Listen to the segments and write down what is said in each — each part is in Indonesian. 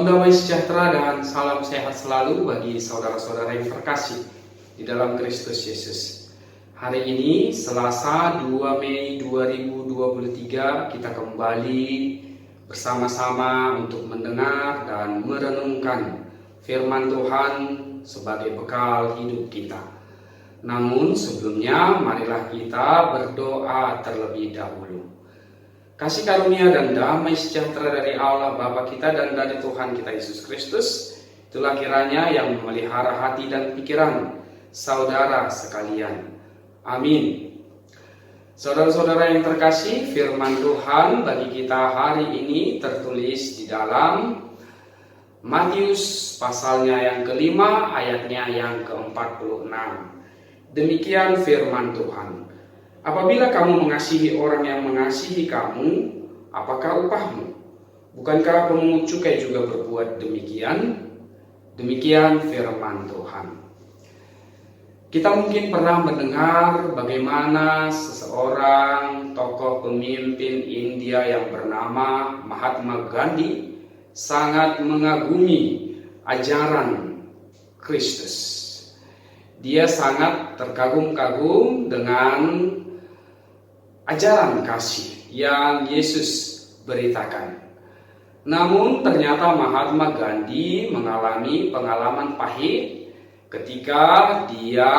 Salam damai sejahtera dan salam sehat selalu bagi saudara-saudara yang terkasih di dalam Kristus Yesus. Hari ini Selasa 2 Mei 2023 kita kembali bersama-sama untuk mendengar dan merenungkan firman Tuhan sebagai bekal hidup kita. Namun sebelumnya marilah kita berdoa terlebih dahulu. Kasih karunia dan damai sejahtera dari Allah Bapa kita dan dari Tuhan kita Yesus Kristus, itulah kiranya yang memelihara hati dan pikiran saudara sekalian. Amin. Saudara-saudara yang terkasih, firman Tuhan bagi kita hari ini tertulis di dalam Matius pasalnya yang kelima, ayatnya yang ke-46. Demikian firman Tuhan. Apabila kamu mengasihi orang yang mengasihi kamu, apakah upahmu? Bukankah pemungut cukai juga berbuat demikian? Demikian firman Tuhan. Kita mungkin pernah mendengar bagaimana seseorang tokoh pemimpin India yang bernama Mahatma Gandhi sangat mengagumi ajaran Kristus. Dia sangat terkagum-kagum dengan ajaran kasih yang Yesus beritakan. Namun ternyata Mahatma Gandhi mengalami pengalaman pahit ketika dia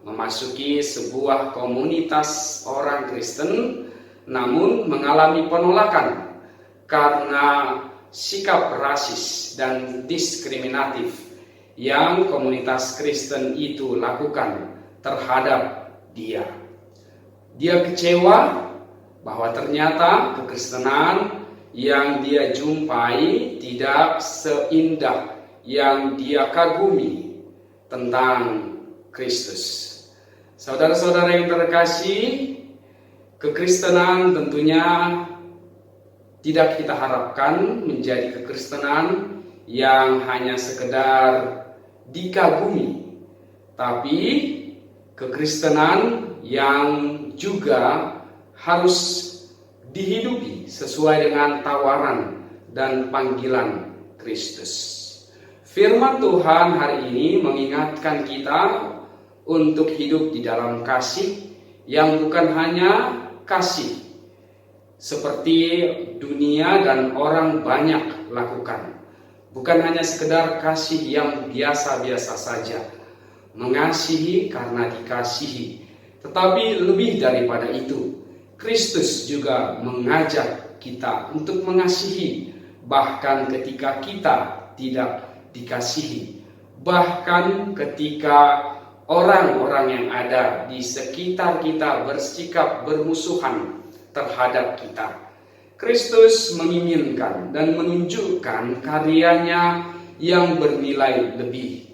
memasuki sebuah komunitas orang Kristen, namun mengalami penolakan karena sikap rasis dan diskriminatif yang komunitas Kristen itu lakukan terhadap dia. Dia kecewa bahwa ternyata kekristenan yang dia jumpai tidak seindah yang dia kagumi tentang Kristus. Saudara-saudara yang terkasih, kekristenan tentunya tidak kita harapkan menjadi kekristenan yang hanya sekedar dikagumi, tapi kekristenan yang juga harus dihidupi sesuai dengan tawaran dan panggilan Kristus. Firman Tuhan hari ini mengingatkan kita untuk hidup di dalam kasih yang bukan hanya kasih seperti dunia dan orang banyak lakukan. Bukan hanya sekedar kasih yang biasa-biasa saja, mengasihi karena dikasihi. Tetapi lebih daripada itu, Kristus juga mengajak kita untuk mengasihi, bahkan ketika kita tidak dikasihi, bahkan ketika orang-orang yang ada di sekitar kita bersikap bermusuhan terhadap kita. Kristus menginginkan dan menunjukkan karyanya yang bernilai lebih.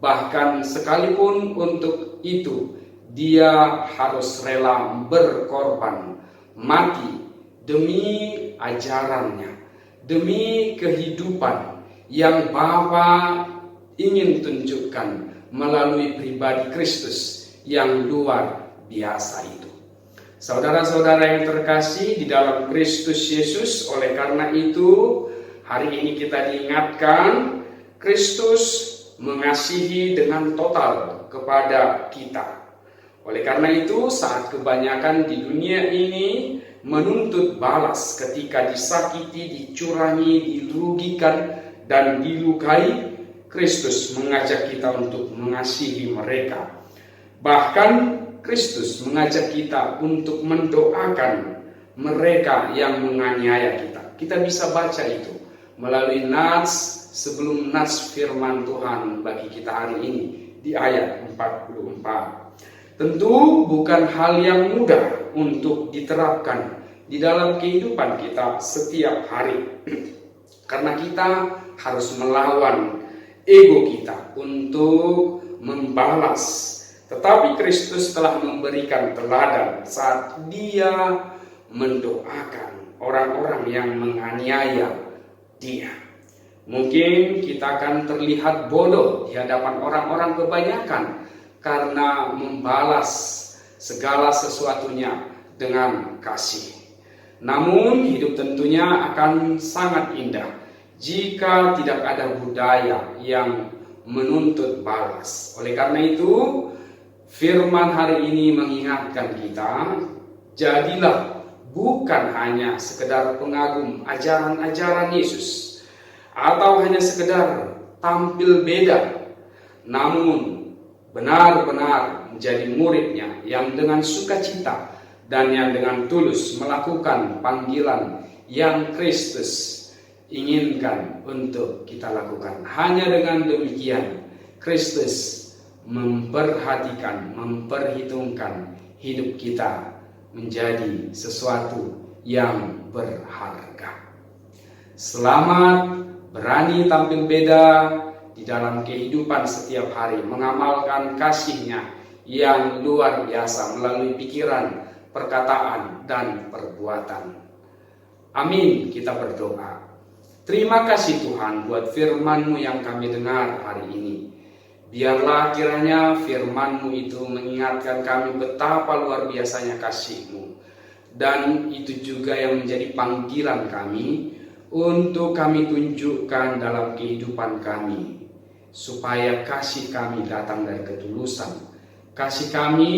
Bahkan sekalipun untuk itu dia harus rela berkorban, mati demi ajarannya, demi kehidupan yang Bapa ingin tunjukkan melalui pribadi Kristus yang luar biasa itu. Saudara-saudara yang terkasih di dalam Kristus Yesus, oleh karena itu hari ini kita diingatkan Kristus mengasihi dengan total kepada kita. Oleh karena itu, saat kebanyakan di dunia ini menuntut balas ketika disakiti, dicurangi, dirugikan, dan dilukai, Kristus mengajak kita untuk mengasihi mereka. Bahkan Kristus mengajak kita untuk mendoakan mereka yang menganiaya kita. Kita bisa baca itu melalui nats sebelum nats firman Tuhan bagi kita hari ini di ayat 44. Tentu bukan hal yang mudah untuk diterapkan di dalam kehidupan kita setiap hari. Karena kita harus melawan ego kita untuk membalas. Tetapi Kristus telah memberikan teladan saat dia mendoakan orang-orang yang menganiaya dia. Mungkin kita akan terlihat bodoh di hadapan orang-orang kebanyakan karena membalas segala sesuatunya dengan kasih. Namun hidup tentunya akan sangat indah jika tidak ada budaya yang menuntut balas. Oleh karena itu, firman hari ini mengingatkan kita, jadilah bukan hanya sekedar pengagum ajaran-ajaran Yesus, atau hanya sekedar tampil beda, namun benar-benar menjadi muridnya yang dengan sukacita dan yang dengan tulus melakukan panggilan yang Kristus inginkan untuk kita lakukan. Hanya dengan demikian Kristus memperhatikan, memperhitungkan hidup kita menjadi sesuatu yang berharga. Selamat berani tampil beda di dalam kehidupan setiap hari, mengamalkan kasih-Nya yang luar biasa melalui pikiran, perkataan, dan perbuatan. Amin, kita berdoa. Terima kasih Tuhan buat firman-Mu yang kami dengar hari ini. Biarlah kiranya firman-Mu itu mengingatkan kami betapa luar biasanya kasih-Mu. Dan itu juga yang menjadi panggilan kami untuk kami tunjukkan dalam kehidupan kami. Supaya kasih kami datang dari ketulusan. Kasih kami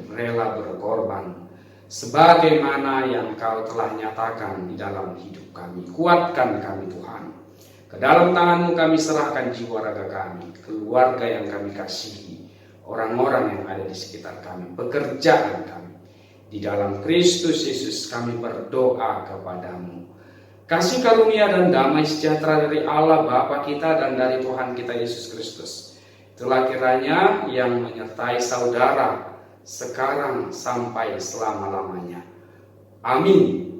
rela berkorban. Sebagaimana yang Kau telah nyatakan di dalam hidup kami. Kuatkan kami Tuhan. Ke dalam tangan-Mu kami serahkan jiwa raga kami, keluarga yang kami kasihi, orang-orang yang ada di sekitar kami, pekerjaan kami. Di dalam Kristus Yesus kami berdoa kepada-Mu. Kasih karunia dan damai sejahtera dari Allah Bapa kita dan dari Tuhan kita Yesus Kristus, itulah kiranya yang menyertai saudara sekarang sampai selama-lamanya. Amin.